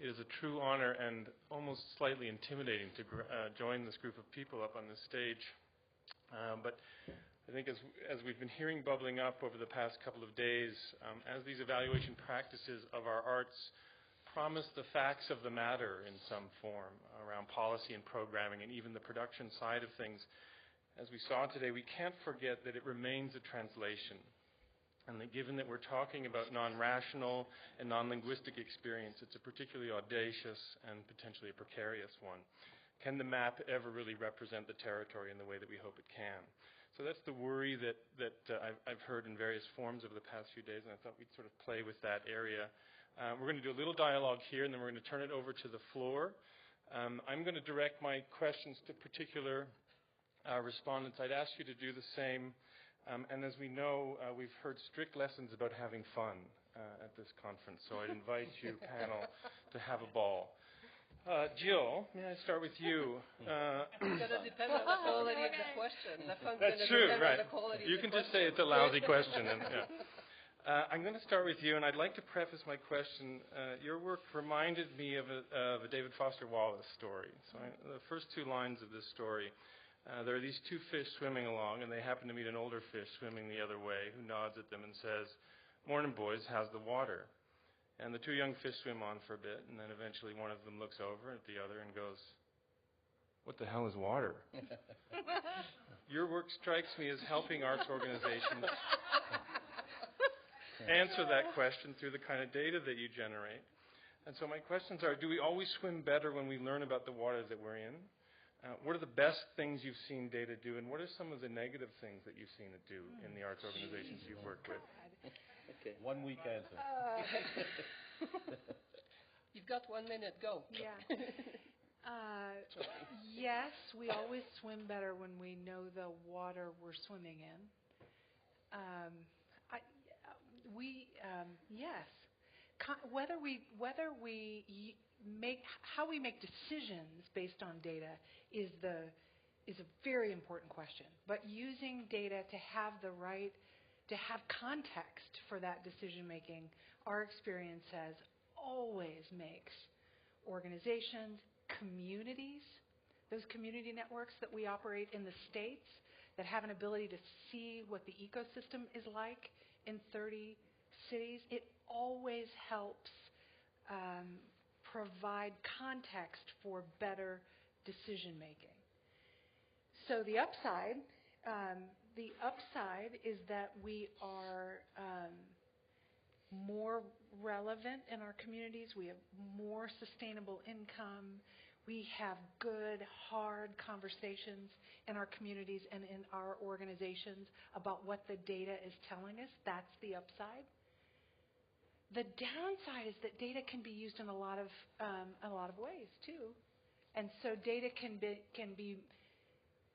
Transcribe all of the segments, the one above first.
It is a true honor and almost slightly intimidating to join this group of people up on this stage. But I think as we've been hearing bubbling up over the past couple of days, as these evaluation practices of our arts promise the facts of the matter in some form around policy and programming and even the production side of things, as we saw today, we can't forget that it remains a translation. And that given that we're talking about non-rational and non-linguistic experience, it's a particularly audacious and potentially a precarious one. Can the map ever really represent the territory in the way that we hope it can? So that's the worry that I've heard in various forms over the past few days, and I thought we'd sort of play with that area. We're going to do a little dialogue here, and then we're going to turn it over to the floor. I'm going to direct my questions to particular respondents. I'd ask you to do the same. And as we know, we've heard strict lessons about having fun at this conference, so I'd invite you, panel, to have a ball. Jill, may I start with you? It's going to depend on the quality of the question. That's true, right. You can just say it's a lousy question. And, yeah. I'm going to start with you, and I'd like to preface my question. Your work reminded me of a David Foster Wallace story. So the first two lines of this story. There are these two fish swimming along, and they happen to meet an older fish swimming the other way, who nods at them and says, "Morning, boys, how's the water?" And the two young fish swim on for a bit, and then eventually one of them looks over at the other and goes, "What the hell is water?" Your work strikes me as helping arts organizations answer that question through the kind of data that you generate. And so my questions are, do we always swim better when we learn about the water that we're in? What are the best things you've seen data do, and what are some of the negative things that you've seen it do in the arts organizations you've worked with? Okay. 1 week answer. You've got 1 minute, go. Yeah. Yes, we always swim better when we know the water we're swimming in. Yes. How we make decisions based on data is a very important question. But using data to have context for that decision making, our experience says always makes organizations, communities, those community networks that we operate in the States that have an ability to see what the ecosystem is like in 30 cities, it always helps provide context for better decision making. So the upside is that we are more relevant in our communities. We have more sustainable income. We have good, hard conversations in our communities and in our organizations about what the data is telling us. That's the upside. The downside is that data can be used in a lot of ways too, and so data can be.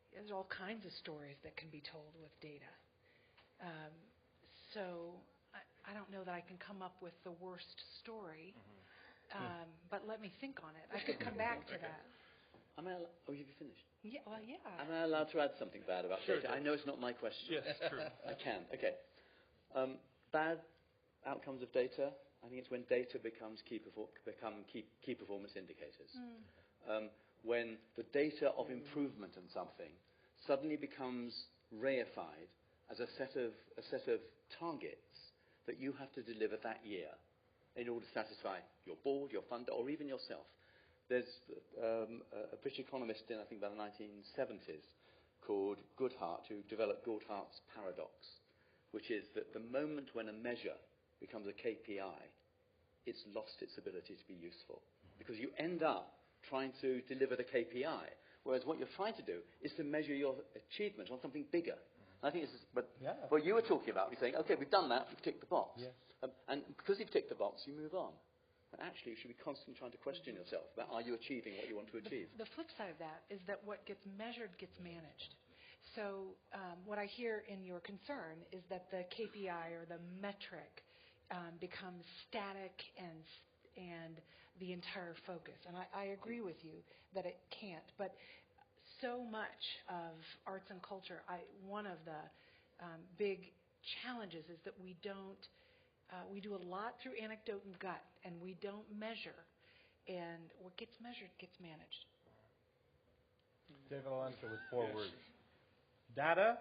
There's all kinds of stories that can be told with data. So I don't know that I can come up with the worst story, but let me think on it. I could come back to that. You've finished? Yeah. Well, yeah. Am I allowed to add something bad about data? Sure. I know it's not my question. Yes, true. I can. Okay. Bad outcomes of data. I think it's when data become key performance indicators. When the data of improvement in something suddenly becomes reified as a set of targets that you have to deliver that year in order to satisfy your board, your funder, or even yourself. There's a British economist in, I think, about the 1970s called Goodhart, who developed Goodhart's paradox, which is that the moment when a measure becomes a KPI, it's lost its ability to be useful. Because you end up trying to deliver the KPI, whereas what you're trying to do is to measure your achievement on something bigger. And I think this is what you were talking about. You're saying, okay, we've done that, we've ticked the box. Yes. And because you've ticked the box, you move on. But actually, you should be constantly trying to question yourself about, are you achieving what you want to achieve? The flip side of that is that what gets measured gets managed. So what I hear in your concern is that the KPI or the metric becomes static and the entire focus. And I agree with you that it can't. But so much of arts and culture, one of the big challenges is that we do a lot through anecdote and gut, and we don't measure. and what gets measured gets managed. David, I'll answer with 4 words. Data,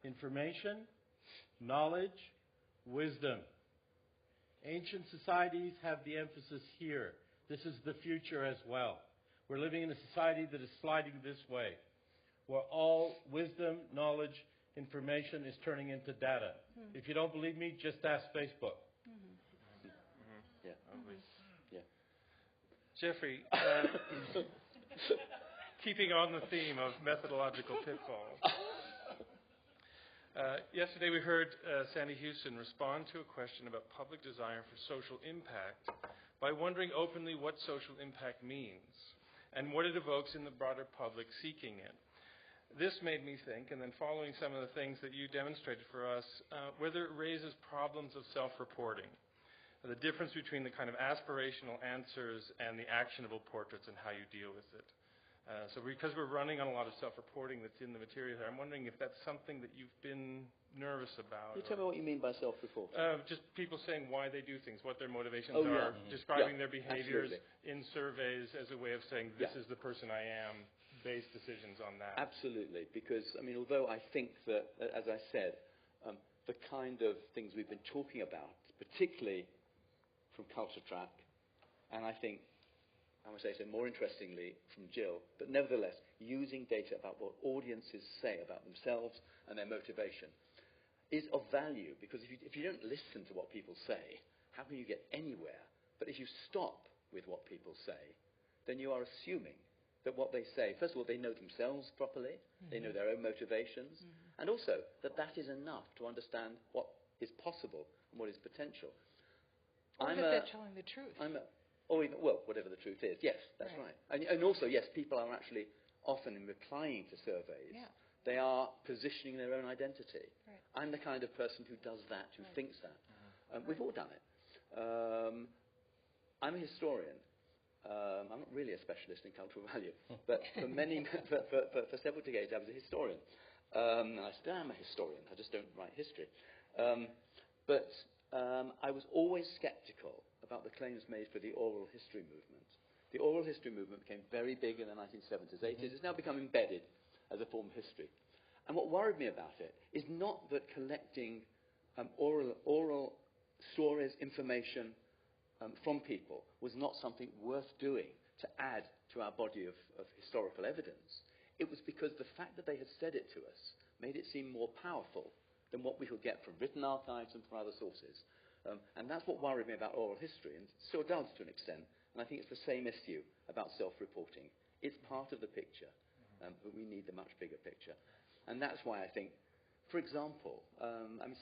information, knowledge, wisdom. Ancient societies have the emphasis here. This is the future as well. We're living in a society that is sliding this way, where all wisdom, knowledge, information is turning into data. If you don't believe me, just ask Facebook. Yeah. Yeah. Jeffrey, keeping on the theme of methodological pitfalls. Yesterday we heard Sandy Houston respond to a question about public desire for social impact by wondering openly what social impact means and what it evokes in the broader public seeking it. This made me think, and then following some of the things that you demonstrated for us, whether it raises problems of self-reporting, the difference between the kind of aspirational answers and the actionable portraits and how you deal with it. So because we're running on a lot of self-reporting that's in the material here, I'm wondering if that's something that you've been nervous about. Can you tell me what you mean by self-reporting? Just people saying why they do things, what their motivations Oh, are, yeah. describing Yeah, their behaviors absolutely. in surveys as a way of saying, this Yeah. is the person I am, base decisions on that. Absolutely, because, I mean, although I think that, as I said, the kind of things we've been talking about, particularly from Culture Track, and I think, I would say so more interestingly from Jill, but nevertheless, using data about what audiences say about themselves and their motivation is of value, because if you don't listen to what people say, how can you get anywhere? But if you stop with what people say, then you are assuming that what they say, first of all, they know themselves properly, they know their own motivations, and also that that is enough to understand what is possible and what is potential. Or that they're telling the truth. Or even, well, whatever the truth is. Yes, that's right. And also, yes, people are actually often in replying to surveys, they are positioning their own identity. Right. I'm the kind of person who does that, who thinks that. We've all done it. I'm a historian. I'm not really a specialist in cultural value, but for several decades I was a historian. And I still am a historian, I just don't write history. But I was always skeptical about the claims made for the oral history movement. The oral history movement became very big in the 1970s, 80s. It's now become embedded as a form of history. And what worried me about it is not that collecting oral stories, information from people was not something worth doing to add to our body of historical evidence. It was because the fact that they had said it to us made it seem more powerful than what we could get from written archives and from other sources. And that's what worried me about oral history, and still does to an extent. And I think it's the same issue about self-reporting. It's part of the picture, but we need the much bigger picture. And that's why I think, for example,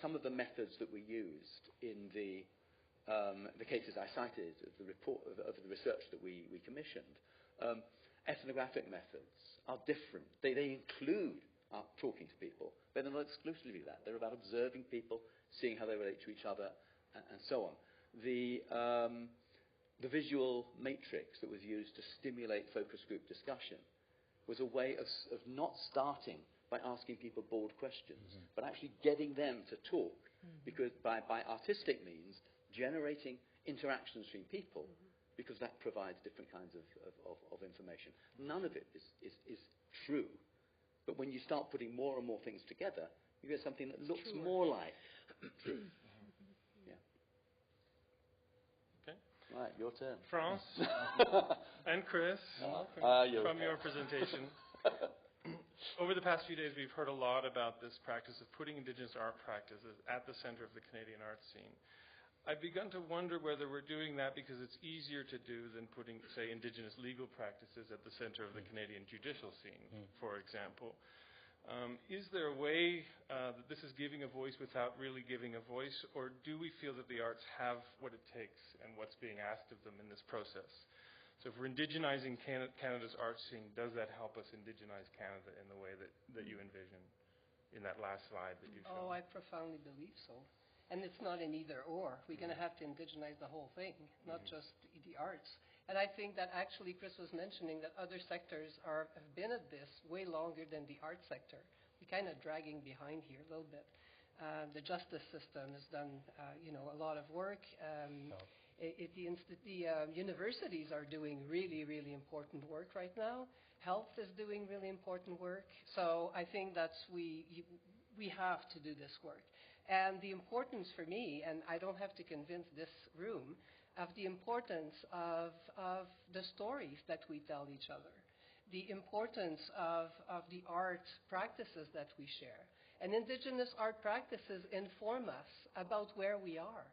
some of the methods that we used in the cases I cited, of the research that we commissioned, ethnographic methods are different. They include talking to people, but they're not exclusively that. They're about observing people, seeing how they relate to each other, and so on. The visual matrix that was used to stimulate focus group discussion was a way of not starting by asking people bored questions, but actually getting them to talk, because by artistic means, generating interactions between people, because that provides different kinds of information. None of it is true, but when you start putting more and more things together, you get something that looks more like true. Okay. Right, your turn. France and Chris, from your presentation. Over the past few days, we've heard a lot about this practice of putting Indigenous art practices at the center of the Canadian art scene. I've begun to wonder whether we're doing that because it's easier to do than putting, say, Indigenous legal practices at the center of the Canadian judicial scene, for example. Is there a way that this is giving a voice without really giving a voice, or do we feel that the arts have what it takes and what's being asked of them in this process? So if we're indigenizing Canada's art scene, does that help us indigenize Canada in the way that you envision in that last slide that you showed? Oh, I profoundly believe so. And it's not an either or. We're going to have to indigenize the whole thing, not just the arts. And I think that actually Chris was mentioning that other sectors have been at this way longer than the art sector. We're kind of dragging behind here a little bit. The justice system has done, a lot of work. The universities are doing really, really important work right now. Health is doing really important work. So I think that we have to do this work. And the importance for me, and I don't have to convince this room, of the importance of the stories that we tell each other, the importance of the art practices that we share. And Indigenous art practices inform us about where we are.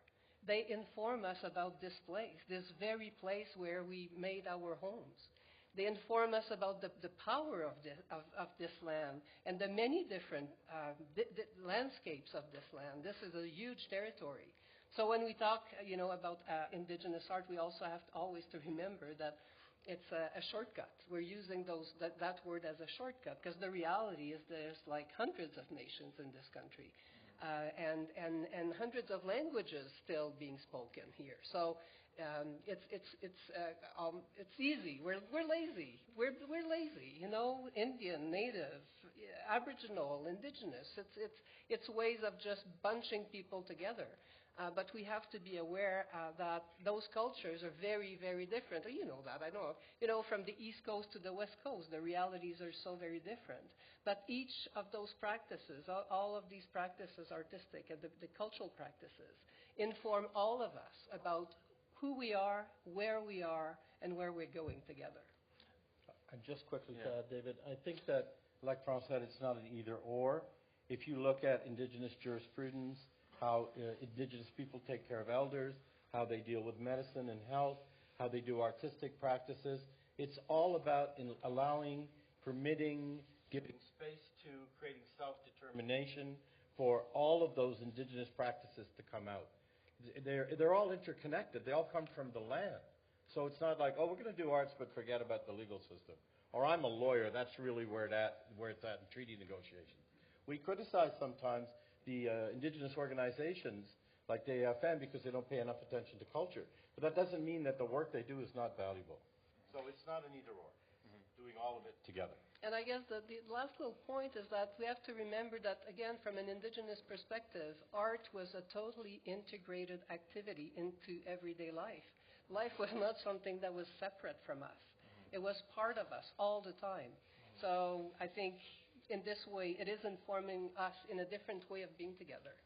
They inform us about this place, this very place where we made our homes. They inform us about the power of this land and the many different landscapes of this land. This is a huge territory. So when we talk, about Indigenous art, we also have always to remember that it's a shortcut. We're using that word as a shortcut because the reality is there's like hundreds of nations in this country. And hundreds of languages still being spoken here. So it's easy. We're lazy. We're lazy. Indian, Native, Aboriginal, Indigenous. It's ways of just bunching people together. But we have to be aware that those cultures are very, very different. You know that, I know. From the East Coast to the West Coast, the realities are so very different. But each of those practices, all of these practices, artistic and the cultural practices, inform all of us about who we are, where we are, and where we're going together. And just quickly to add, David, I think that, like Franz said, it's not an either-or. If you look at Indigenous jurisprudence, how Indigenous people take care of elders, how they deal with medicine and health, how they do artistic practices. It's all about allowing, permitting, giving space to, creating self-determination for all of those Indigenous practices to come out. They're all interconnected. They all come from the land. So it's not like, we're going to do arts but forget about the legal system. Or I'm a lawyer. That's really where it's at in treaty negotiations. We criticize sometimes the Indigenous organizations like the AFM because they don't pay enough attention to culture. But that doesn't mean that the work they do is not valuable. So it's not an either-or, doing all of it together. And I guess that the last little point is that we have to remember that, again, from an Indigenous perspective, art was a totally integrated activity into everyday life. Life was not something that was separate from us. It was part of us all the time. So I think in this way, it is informing us in a different way of being together.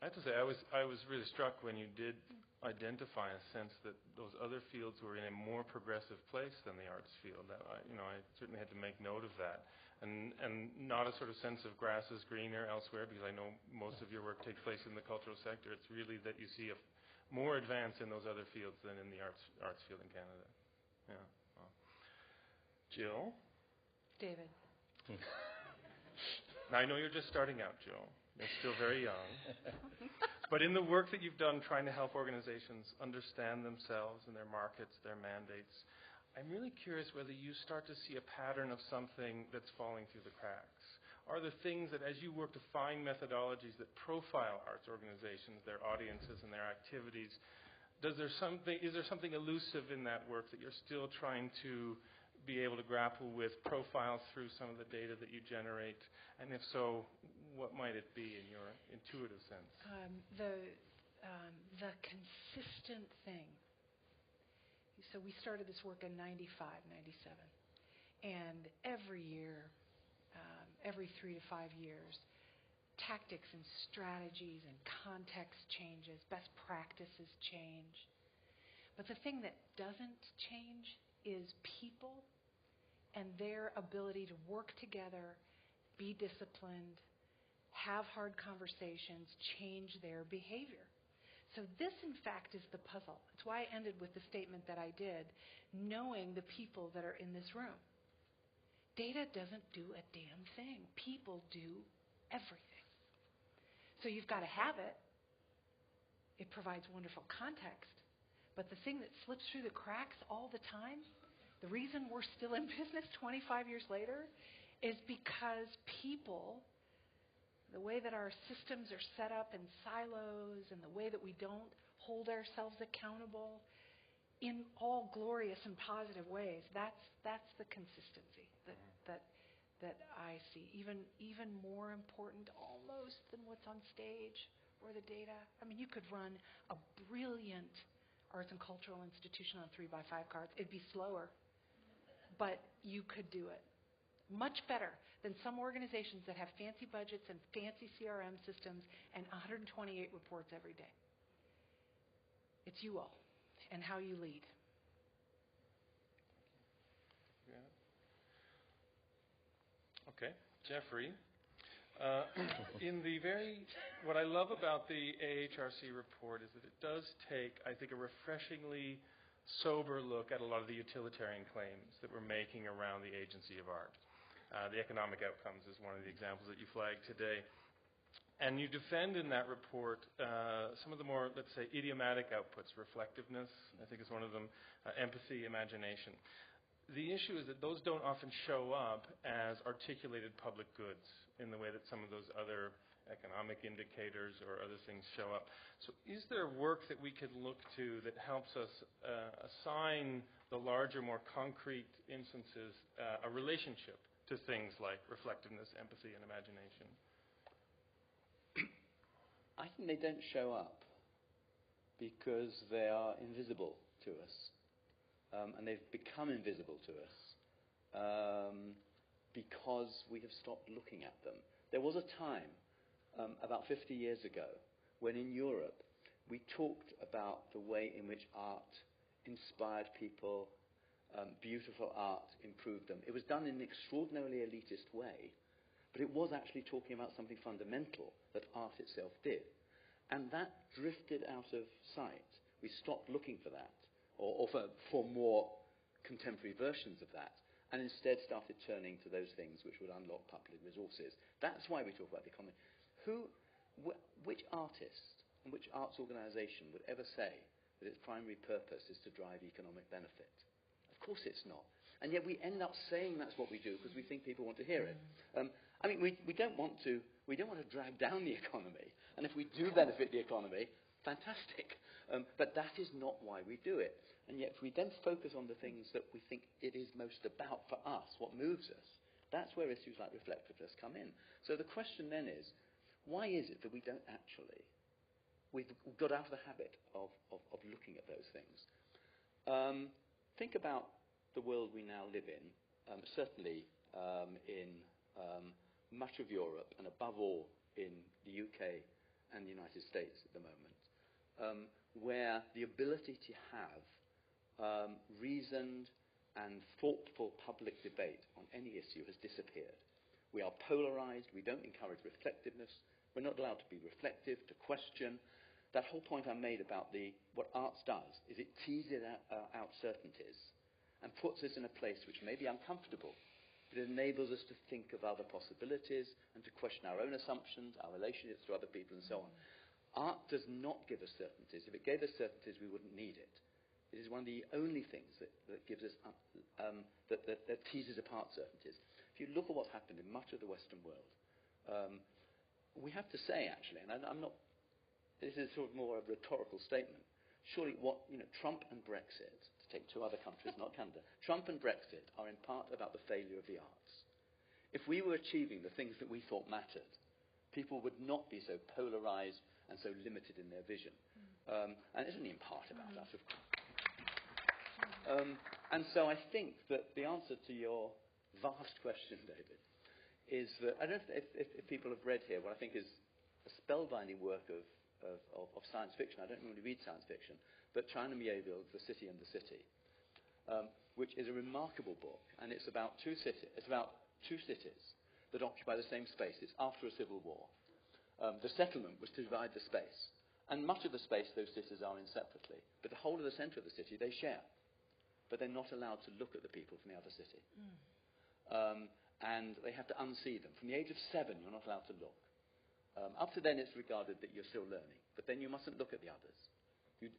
I have to say, I was really struck when you did identify a sense that those other fields were in a more progressive place than the arts field. I certainly had to make note of that, and not a sort of sense of grass is greener elsewhere, because I know most of your work takes place in the cultural sector. It's really that you see more advance in those other fields than in the arts field in Canada. Yeah. Well. Jill? David. Now, I know you're just starting out, Jill. You're still very young. But in the work that you've done trying to help organizations understand themselves and their markets, their mandates, I'm really curious whether you start to see a pattern of something that's falling through the cracks. Are there things that, as you work to find methodologies that profile arts organizations, their audiences and their activities, is there something elusive in that work that you're still trying to be able to grapple with, profile through some of the data that you generate? And if so, what might it be in your intuitive sense? The consistent thing. So we started this work in 95, 97. And every year, every 3 to 5 years, tactics and strategies and context changes, best practices change. But the thing that doesn't change is people and their ability to work together, be disciplined, have hard conversations, change their behavior. So this, in fact, is the puzzle. That's why I ended with the statement that I did, knowing the people that are in this room. Data doesn't do a damn thing. People do everything. So you've got to have it. It provides wonderful context. But the thing that slips through the cracks all the time, the reason we're still in business 25 years later is because people, the way that our systems are set up in silos and the way that we don't hold ourselves accountable in all glorious and positive ways, that's the consistency that I see. Even more important almost than what's on stage or the data. I mean, you could run a brilliant arts and cultural institution on 3x5 cards. It'd be slower, but you could do it. Much better than some organizations that have fancy budgets and fancy CRM systems and 128 reports every day. It's you all and how you lead. Yeah. Okay, Geoffrey. What I love about the AHRC report is that it does take, I think, a refreshingly sober look at a lot of the utilitarian claims that we're making around the agency of art. The economic outcomes is one of the examples that you flagged today. And you defend in that report some of the more, let's say, idiomatic outputs. Reflectiveness, I think, is one of them. Empathy, imagination. The issue is that those don't often show up as articulated public goods in the way that some of those other economic indicators or other things show up. So is there work that we could look to that helps us assign the larger, more concrete instances a relationship to things like reflectiveness, empathy, and imagination? I think they don't show up because they are invisible to us. And they've become invisible to us because we have stopped looking at them. There was a time, about 50 years ago, when in Europe we talked about the way in which art inspired people, beautiful art improved them. It was done in an extraordinarily elitist way, but it was actually talking about something fundamental that art itself did. And that drifted out of sight. We stopped looking for that, or for more contemporary versions of that, and instead started turning to those things which would unlock public resources. That's why we talk about the economy. Which artist and which arts organisation would ever say that its primary purpose is to drive economic benefit? Of course it's not. And yet we end up saying that's what we do because we think people want to hear it. We don't want to drag down the economy. And if we do benefit the economy, fantastic. But that is not why we do it. And yet if we then focus on the things that we think it is most about for us, what moves us, that's where issues like reflectiveness come in. So the question then is, why is it that we don't actually, we've got out of the habit of looking at those things? Think about the world we now live in, certainly in much of Europe and above all in the UK and the United States at the moment, where the ability to have reasoned and thoughtful public debate on any issue has disappeared. We are polarized, we don't encourage reflectiveness, we're not allowed to be reflective, to question. That whole point I made about what arts does is it teases out certainties and puts us in a place which may be uncomfortable, but it enables us to think of other possibilities and to question our own assumptions, our relationships to other people and so on. Art does not give us certainties. If it gave us certainties, we wouldn't need it. It is one of the only things that gives us, that teases apart certainties. If you look at what's happened in much of the Western world, we have to say, actually, and I'm not, this is sort of more a rhetorical statement, surely Trump and Brexit, to take two other countries, not Canada, Trump and Brexit are in part about the failure of the arts. If we were achieving the things that we thought mattered, people would not be so polarized and so limited in their vision. And it's only in part about us, of course. And so I think that the answer to your vast question, David, is that I don't know if people have read here what I think is a spellbinding work of science fiction. I don't normally read science fiction, but China Miéville's The City and the City, which is a remarkable book, and it's about two cities. It's about two cities that occupy the same space. It's after a civil war. The settlement was to divide the space, and much of the space those cities are in separately, but the whole of the centre of the city they share, but they're not allowed to look at the people from the other city. And they have to unsee them. From the age of 7, you're not allowed to look. Up to then, it's regarded that you're still learning, but then you mustn't look at the others.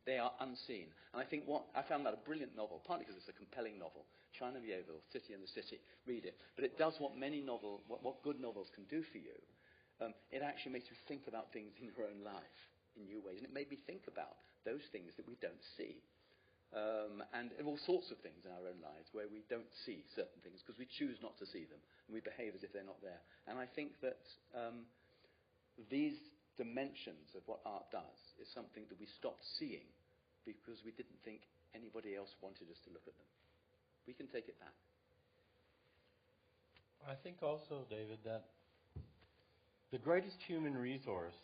They are unseen. And I think I found that a brilliant novel, partly because it's a compelling novel. China Miéville, City and the City. Read it. But it does what what good novels can do for you. It actually makes you think about things in your own life in new ways. And it made me think about those things that we don't see. And all sorts of things in our own lives where we don't see certain things because we choose not to see them and we behave as if they're not there. And I think that these dimensions of what art does is something that we stopped seeing because we didn't think anybody else wanted us to look at them. We can take it back. I think also, David, that the greatest human resource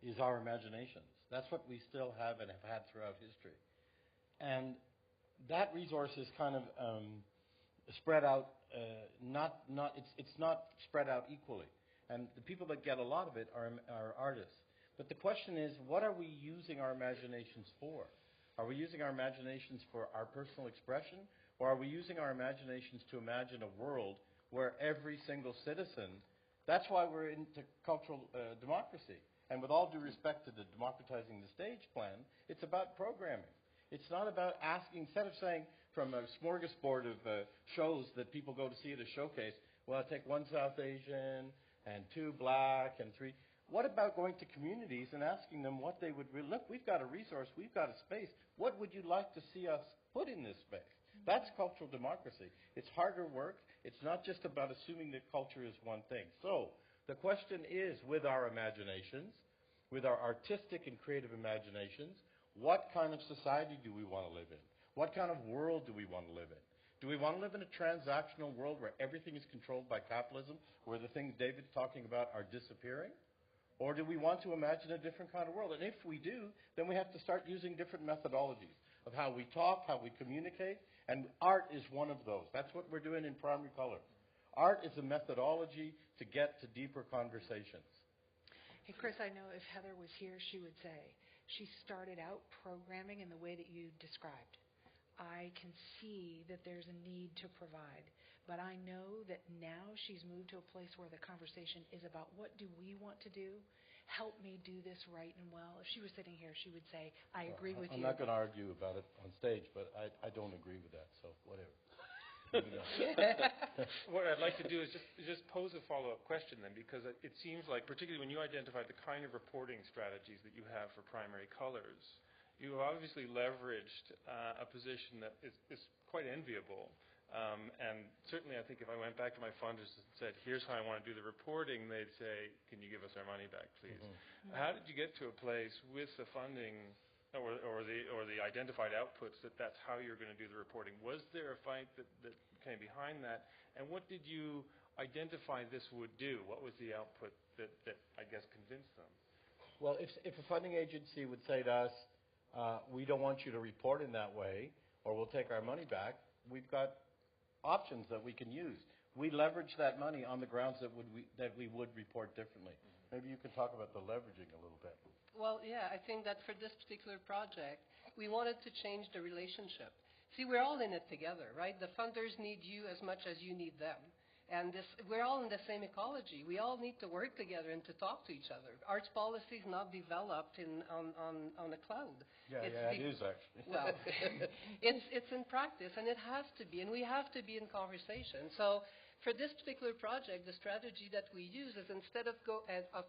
is our imaginations. That's what we still have and have had throughout history. And that resource is kind of spread out, it's not spread out equally. And the people that get a lot of it are artists. But the question is, what are we using our imaginations for? Are we using our imaginations for our personal expression? Or are we using our imaginations to imagine a world where every single citizen, that's why we're into cultural democracy. And with all due respect to the democratizing the stage plan, it's about programming. It's not about asking, instead of saying from a smorgasbord of shows that people go to see at a showcase, well, take 1 South Asian and 2 black and 3. What about going to communities and asking them what they would, look, we've got a resource, we've got a space. What would you like to see us put in this space? That's cultural democracy. It's harder work. It's not just about assuming that culture is one thing. So the question is, with our imaginations, with our artistic and creative imaginations, what kind of society do we want to live in? What kind of world do we want to live in? Do we want to live in a transactional world where everything is controlled by capitalism, where the things David's talking about are disappearing? Or do we want to imagine a different kind of world? And if we do, then we have to start using different methodologies of how we talk, how we communicate, and art is one of those. That's what we're doing in Primary Colors. Art is a methodology to get to deeper conversations. Hey, Chris, I know if Heather was here, she would say she started out programming in the way that you described. I can see that there's a need to provide, but I know that now she's moved to a place where the conversation is about what do we want to do? Help me do this right and well. If she was sitting here, she would say, I agree with you. I'm not going to argue about it on stage, but I don't agree with that, so whatever. What I'd like to do is just pose a follow-up question then, because it seems like, particularly when you identify the kind of reporting strategies that you have for Primary Colors, you have obviously leveraged a position that is quite enviable. And certainly I think if I went back to my funders and said, here's how I want to do the reporting, they'd say, can you give us our money back, please? Mm-hmm. How did you get to a place with the funding or the identified outputs that that's how you're going to do the reporting? Was there a fight that came behind that? And what did you identify this would do? What was the output that I guess convinced them? Well, if a funding agency would say to us, we don't want you to report in that way, or we'll take our money back, we've got options that we can use. We leverage that money on the grounds that we would report differently. Mm-hmm. Maybe you can talk about the leveraging a little bit. Well, yeah, I think that for this particular project, we wanted to change the relationship. See, we're all in it together, right? The funders need you as much as you need them. And we're all in the same ecology. We all need to work together and to talk to each other. Arts policy is not developed on a cloud. Yeah, it is actually. Well, it's in practice, and it has to be, and we have to be in conversation. So for this particular project, the strategy that we use is instead of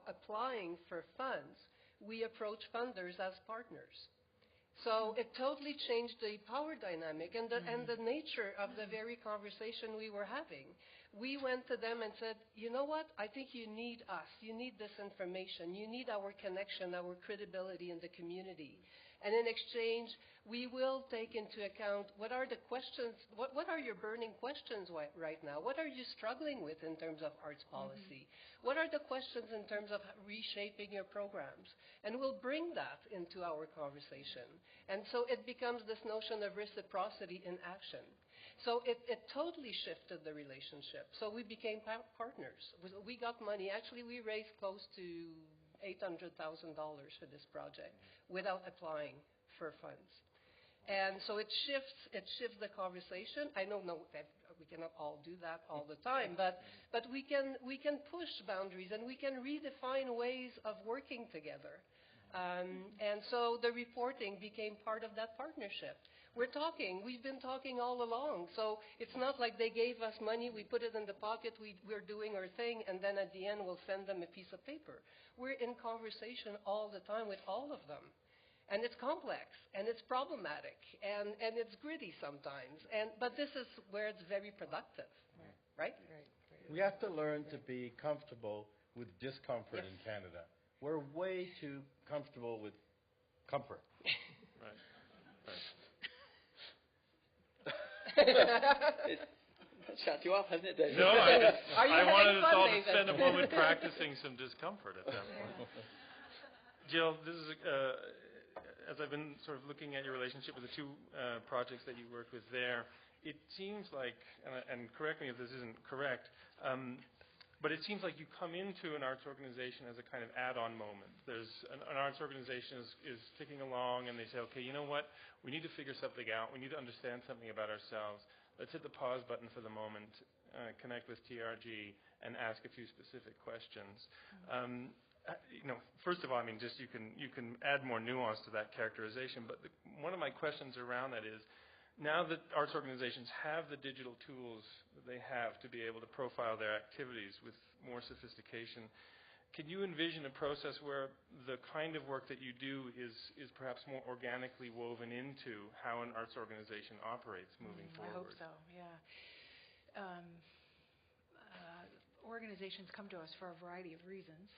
applying for funds, we approach funders as partners. So it totally changed the power dynamic and the nature of the very conversation we were having. We went to them and said, you know what, I think you need us. You need this information. You need our connection, our credibility in the community. And in exchange, we will take into account what are the questions, what are your burning questions right now? What are you struggling with in terms of arts policy? Mm-hmm. What are the questions in terms of reshaping your programs? And we'll bring that into our conversation. And so it becomes this notion of reciprocity in action. So it totally shifted the relationship. So we became partners. We got money. Actually, we raised close to $800,000 for this project without applying for funds. And so it shifts the conversation. I don't know that we cannot all do that all the time, but we can push boundaries and we can redefine ways of working together. And so the reporting became part of that partnership. We've been talking all along. So it's not like they gave us money, we put it in the pocket, we're doing our thing, and then at the end we'll send them a piece of paper. We're in conversation all the time with all of them. And it's complex, and it's problematic, and it's gritty sometimes. But this is where it's very productive, right? We have to learn to be comfortable with discomfort in Canada. We're way too comfortable with comfort. Right. It's shut you up, hasn't it, David? No, Are you I wanted having us fun, all to David? spend a moment practicing some discomfort at that point. Jill, this is as I've been sort of looking at your relationship with the two projects that you worked with there, it seems like, and correct me if this isn't correct, but it seems like you come into an arts organization as a kind of add-on moment. There's an arts organization is ticking along, and they say, okay, you know what? We need to figure something out. We need to understand something about ourselves. Let's hit the pause button for the moment, connect with TRG, and ask a few specific questions. First of all, I mean, just you can add more nuance to that characterization. But one of my questions around that is, now that arts organizations have the digital tools that they have to be able to profile their activities with more sophistication, can you envision a process where the kind of work that you do is perhaps more organically woven into how an arts organization operates moving forward? I hope so, yeah. Organizations come to us for a variety of reasons.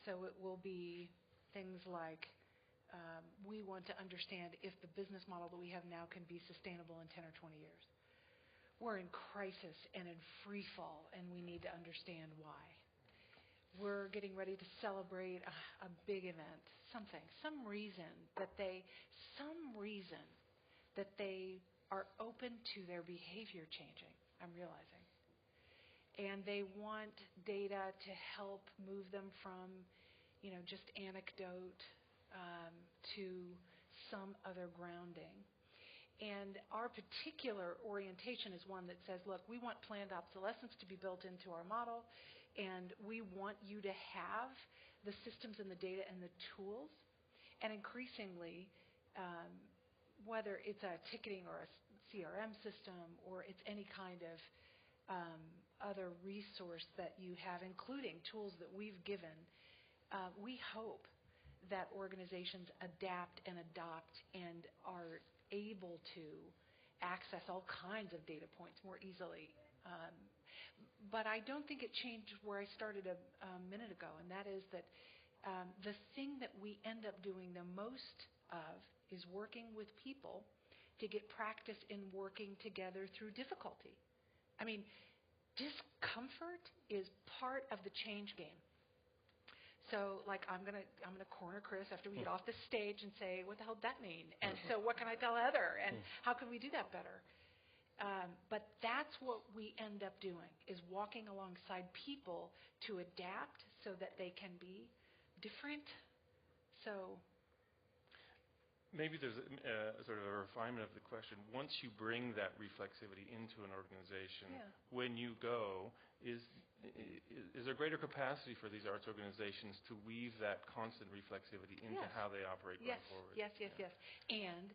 So it will be things like we want to understand if the business model that we have now can be sustainable in 10 or 20 years. We're in crisis and in free fall, and we need to understand why. We're getting ready to celebrate a big event, some reason that they are open to their behavior changing, I'm realizing. And they want data to help move them from, just anecdote to some other grounding. And our particular orientation is one that says, look, we want planned obsolescence to be built into our model, and we want you to have the systems and the data and the tools. And increasingly, whether it's a ticketing or a CRM system or it's any kind of other resource that you have, including tools that we've given, we hope that organizations adapt and adopt and are able to access all kinds of data points more easily. But I don't think it changed where I started a minute ago, and that is that the thing that we end up doing the most of is working with people to get practice in working together through difficulty. I mean, discomfort is part of the change game. So, like, I'm gonna corner Chris after we get off the stage and say, what the hell does that mean? And so what can I tell Heather? And how can we do that better? But that's what we end up doing, is walking alongside people to adapt so that they can be different. So maybe there's a sort of a refinement of the question. Once you bring that reflexivity into an organization, when you go, is there greater capacity for these arts organizations to weave that constant reflexivity into how they operate going forward? Yes. And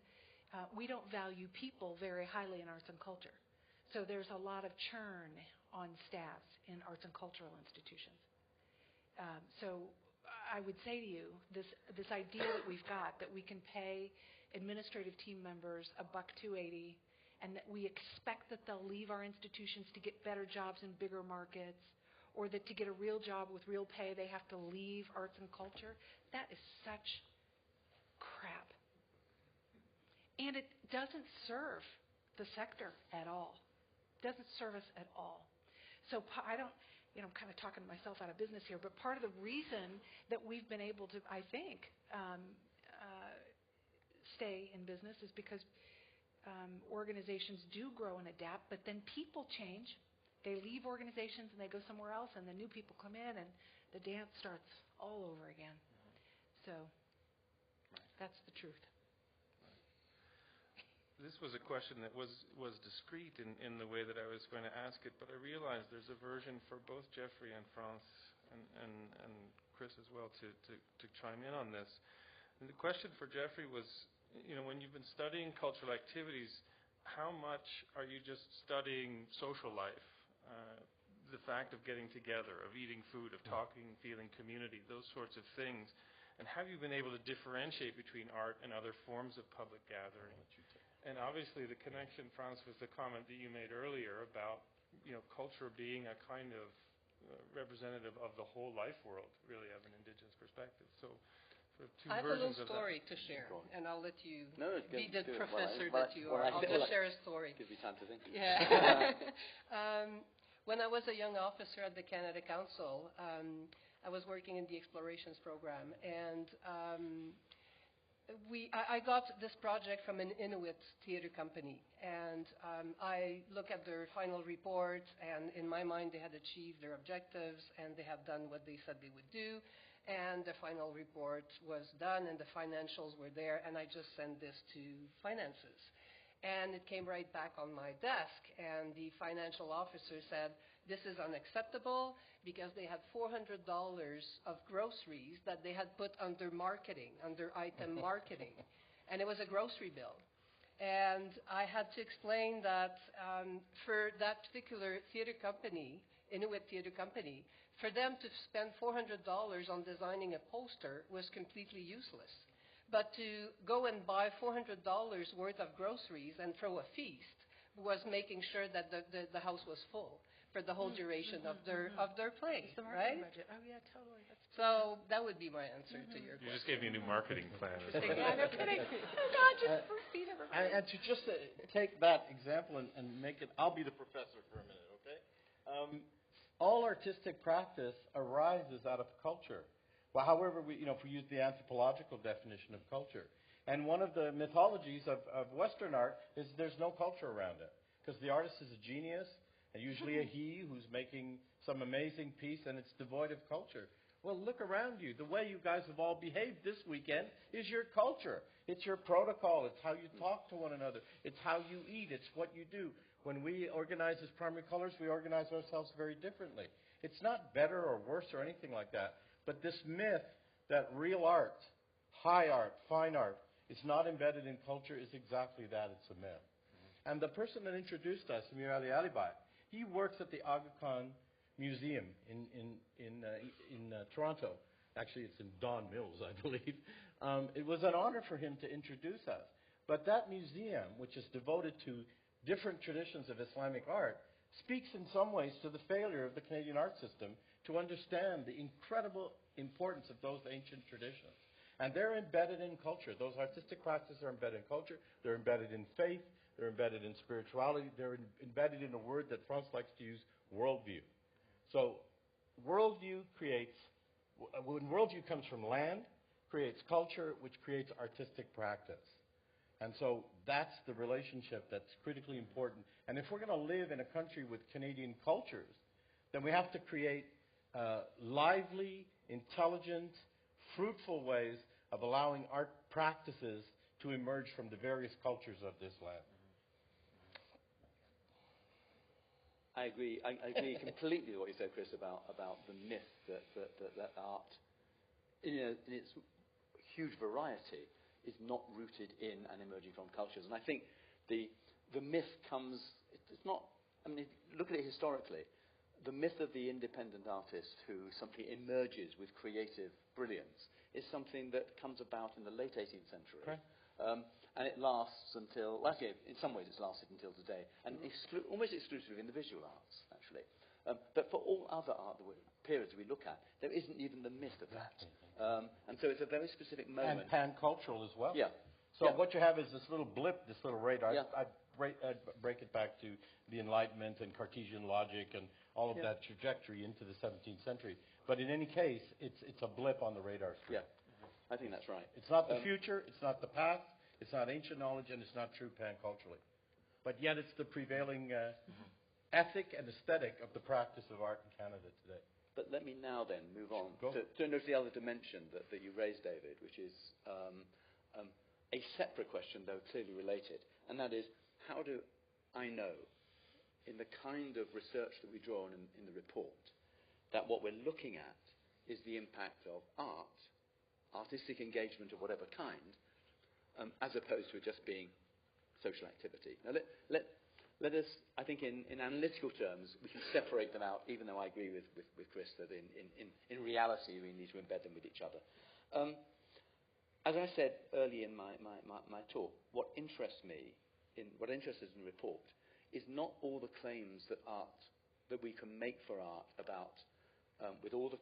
we don't value people very highly in arts and culture. So there's a lot of churn on staffs in arts and cultural institutions. So I would say to you, this idea that we've got, that we can pay administrative team members $1.280, and that we expect that they'll leave our institutions to get better jobs in bigger markets, or that to get a real job with real pay they have to leave arts and culture, that is such crap. And it doesn't serve the sector at all. It doesn't serve us at all. So I don't, I'm kind of talking myself out of business here, but part of the reason that we've been able to, I think, stay in business is because organizations do grow and adapt, but then people change. They leave organizations and they go somewhere else, and the new people come in, and the dance starts all over again. So that's the truth. This was a question that was discreet in the way that I was going to ask it, but I realized there's a version for both Geoffrey and France and Chris as well to chime in on this. And the question for Geoffrey was, when you've been studying cultural activities, how much are you just studying social life, the fact of getting together, of eating food, of talking, feeling community, those sorts of things? And have you been able to differentiate between art and other forms of public gathering? And obviously the connection, France, was the comment that you made earlier about, culture being a kind of representative of the whole life world, really, of an indigenous perspective. So So two I have a little versions of that. story to share, Go on. and I'll let you No, be the do it. professor Well, that you well, are. I I'll think- just well, share a story. Gives me time to think. Yeah. When I was a young officer at the Canada Council, I was working in the explorations program, and I got this project from an Inuit theater company, and I look at their final report, and in my mind they had achieved their objectives, and they have done what they said they would do, and the final report was done, and the financials were there, and I just sent this to finances. And it came right back on my desk, and the financial officer said, this is unacceptable because they had $400 of groceries that they had put under marketing, under item marketing. And it was a grocery bill. And I had to explain that for that particular theater company, Inuit theater company, for them to spend $400 on designing a poster was completely useless. But to go and buy $400 worth of groceries and throw a feast was making sure that the house was full for the whole duration of their play, It's the right? marketing budget. Oh, yeah, totally. That's So that would be my answer to your You just question. gave me a new marketing plan. yeah, no kidding. Oh, God, just repeat everybody. And to just take that example and make it, I'll be the professor for a minute, okay? All artistic practice arises out of culture. Well, however, if we use the anthropological definition of culture. And one of the mythologies of Western art is there's no culture around it. Because the artist is a genius, and usually a he who's making some amazing piece, and it's devoid of culture. Well, look around you. The way you guys have all behaved this weekend is your culture. It's your protocol. It's how you talk to one another. It's how you eat. It's what you do. When we organize as primary colors, we organize ourselves very differently. It's not better or worse or anything like that. But this myth that real art, high art, fine art, is not embedded in culture is exactly that. It's a myth. And the person that introduced us, Amir Ali Alibai, he works at the Aga Khan Museum in Toronto. Actually, it's in Don Mills, I believe. It was an honor for him to introduce us. But that museum, which is devoted to different traditions of Islamic art, speaks in some ways to the failure of the Canadian art system to understand the incredible importance of those ancient traditions. And they're embedded in culture. Those artistic practices are embedded in culture. They're embedded in faith. They're embedded in spirituality. They're embedded in a word that France likes to use, worldview. So worldview creates, when worldview comes from land, creates culture, which creates artistic practice. And so that's the relationship that's critically important. And if we're going to live in a country with Canadian cultures, then we have to create lively, intelligent, fruitful ways of allowing art practices to emerge from the various cultures of this land. I agree. I agree completely with what you said, Chris, about the myth that art, in its huge variety, is not rooted in and emerging from cultures. And I think the myth comes. It's not. I mean, look at it historically. The myth of the independent artist who simply emerges with creative brilliance is something that comes about in the late 18th century. Okay. And it lasts until, well, actually, in some ways it's lasted until today, and almost exclusively in the visual arts, actually. But for all other art periods we look at, there isn't even the myth of that. And so it's a very specific moment. And pan-cultural as well. Yeah. So Yeah. what you have is this little blip, this little radar. Yeah. I'd break it back to the Enlightenment and Cartesian logic and all of that trajectory into the 17th century. But in any case, it's a blip on the radar screen. Yeah, I think that's right. It's not the future, it's not the past, it's not ancient knowledge, and it's not true pan-culturally. But yet it's the prevailing ethic and aesthetic of the practice of art in Canada today. But let me now then move on Go. to notice the other dimension that you raised, David, which is a separate question, though clearly related, and that is, how do I know, in the kind of research that we draw on in the report, that what we're looking at is the impact of art, artistic engagement of whatever kind, as opposed to it just being social activity? Now, let us, I think in analytical terms, we can separate them out, even though I agree with Chris that in reality we need to embed them with each other. As I said early in my talk, what interests us in the report is not all the claims that we can make for art about, with all the,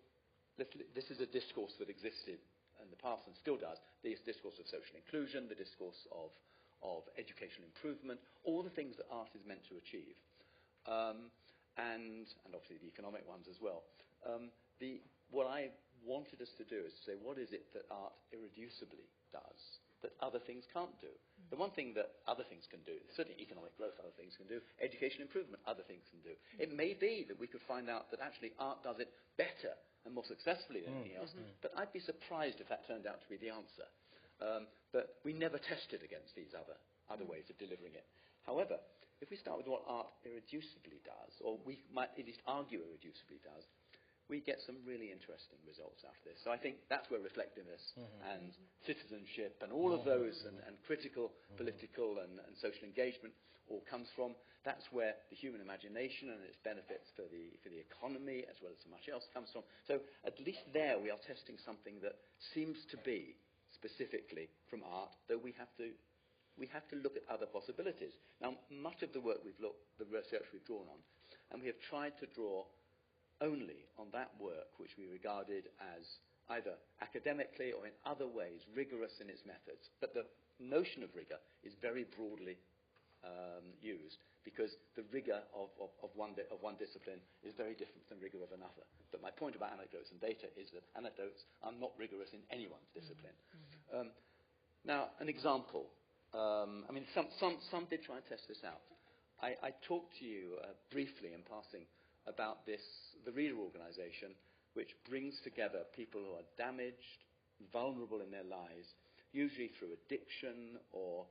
this is a discourse that existed in the past and still does, the discourse of social inclusion, the discourse of educational improvement, all the things that art is meant to achieve, and obviously the economic ones as well. What I wanted us to do is to say, what is it that art irreducibly does that other things can't do? The one thing that other things can do, certainly economic growth other things can do, education improvement other things can do. It may be that we could find out that actually art does it better and more successfully than anything else, but I'd be surprised if that turned out to be the answer. But we never tested against these other ways of delivering it. However, if we start with what art irreducibly does, or we might at least argue irreducibly does, we get some really interesting results out of this. So I think that's where reflectiveness and citizenship and all of those and critical political and social engagement all comes from. That's where the human imagination and its benefits for the economy as well as so much else comes from. So at least there we are testing something that seems to be specifically from art, though we have to look at other possibilities. Now, much of the work the research we've drawn on, and we have tried to draw only on that work which we regarded as either academically or in other ways rigorous in its methods. But the notion of rigor is very broadly used, because the rigor of one discipline is very different than rigor of another. But my point about anecdotes and data is that anecdotes are not rigorous in anyone's discipline. Now, an example. Some did try and test this out. I talked to you briefly in passing about the Reader organisation, which brings together people who are damaged, vulnerable in their lives, usually through addiction or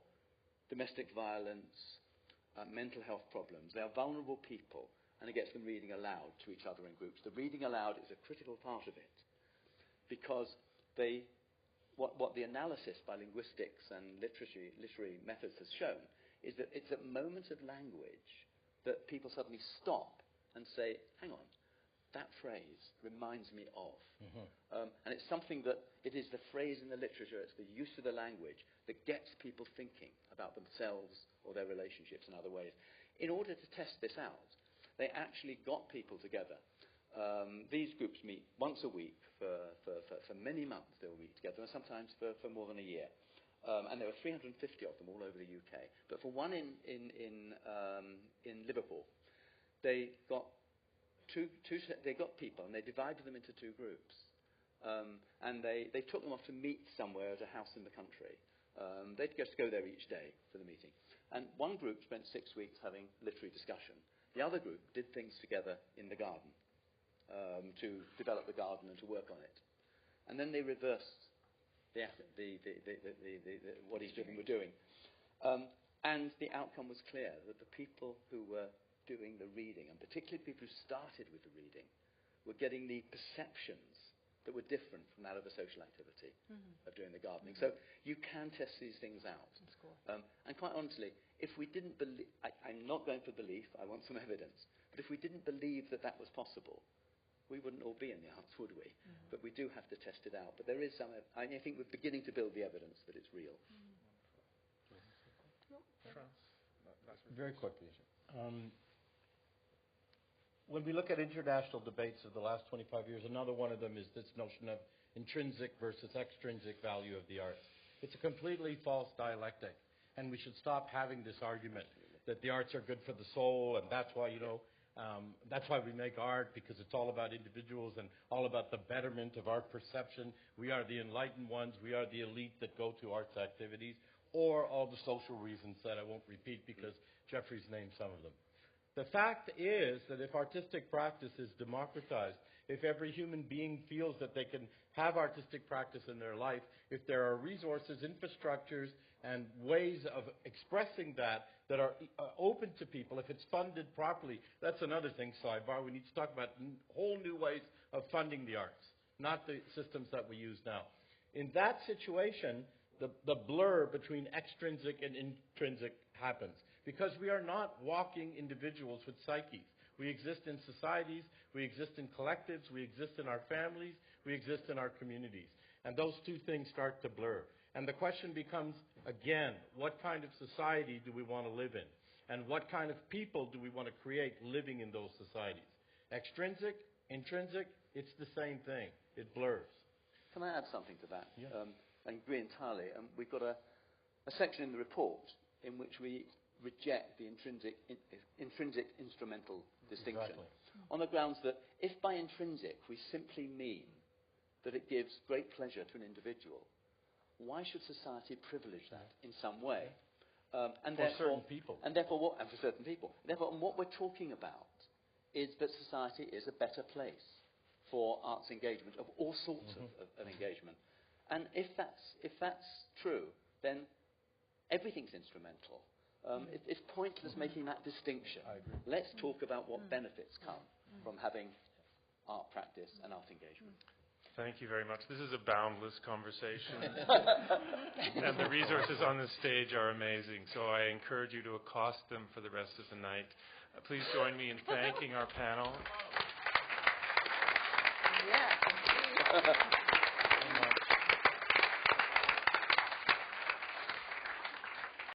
domestic violence, mental health problems. They are vulnerable people, and it gets them reading aloud to each other in groups. The reading aloud is a critical part of it, because what the analysis by linguistics and literary methods has shown is that it's at moments of language that people suddenly stop and say, hang on, that phrase reminds me of. And it's something that, it is the phrase in the literature, it's the use of the language that gets people thinking about themselves or their relationships in other ways. In order to test this out, they actually got people together. These groups meet once a week for many months. They will meet together, and sometimes for more than a year. And there were 350 of them all over the UK. But for one in Liverpool, they got people, and they divided them into two groups. And they took them off to meet somewhere at a house in the country. They'd just go there each day for the meeting. And one group spent 6 weeks having literary discussion. The other group did things together in the garden, to develop the garden and to work on it. And then they reversed what each of them were doing. And the outcome was clear, that the people who were doing the reading, and particularly people who started with the reading, were getting the perceptions that were different from that of the social activity of doing the gardening. So you can test these things out. That's cool. And quite honestly, if we didn't believe, I'm not going for belief, I want some evidence, but if we didn't believe that that was possible, we wouldn't all be in the arts, would we? But we do have to test it out. But there is some, I think we're beginning to build the evidence that it's real. Very quickly. When we look at international debates of the last 25 years, another one of them is this notion of intrinsic versus extrinsic value of the arts. It's a completely false dialectic, and we should stop having this argument that the arts are good for the soul, and that's why, that's why we make art, because it's all about individuals and all about the betterment of art perception. We are the enlightened ones. We are the elite that go to arts activities, or all the social reasons that I won't repeat because Geoffrey's named some of them. The fact is that if artistic practice is democratized, if every human being feels that they can have artistic practice in their life, if there are resources, infrastructures, and ways of expressing that are open to people, if it's funded properly, that's another thing, sidebar. We need to talk about whole new ways of funding the arts, not the systems that we use now. In that situation, the blur between extrinsic and intrinsic happens, because we are not walking individuals with psyches. We exist in societies, we exist in collectives, we exist in our families, we exist in our communities. And those two things start to blur. And the question becomes, again, what kind of society do we want to live in? And what kind of people do we want to create living in those societies? Extrinsic, intrinsic, it's the same thing. It blurs. Can I add something to that? Yeah. I agree entirely. We've got a section in the report in which we reject the intrinsic instrumental distinction on the grounds that if by intrinsic we simply mean that it gives great pleasure to an individual, why should society privilege that in some way? And for certain people. And therefore, and for certain people. Therefore, what we're talking about is that society is a better place for arts engagement of all sorts of engagement. And if that's true, then everything's instrumental. It's pointless making that distinction. I agree. Let's talk about what benefits come from having art practice and art engagement. Thank you very much. This is a boundless conversation. And the resources on this stage are amazing, so I encourage you to accost them for the rest of the night. Please join me in thanking our panel. Yeah, thank you.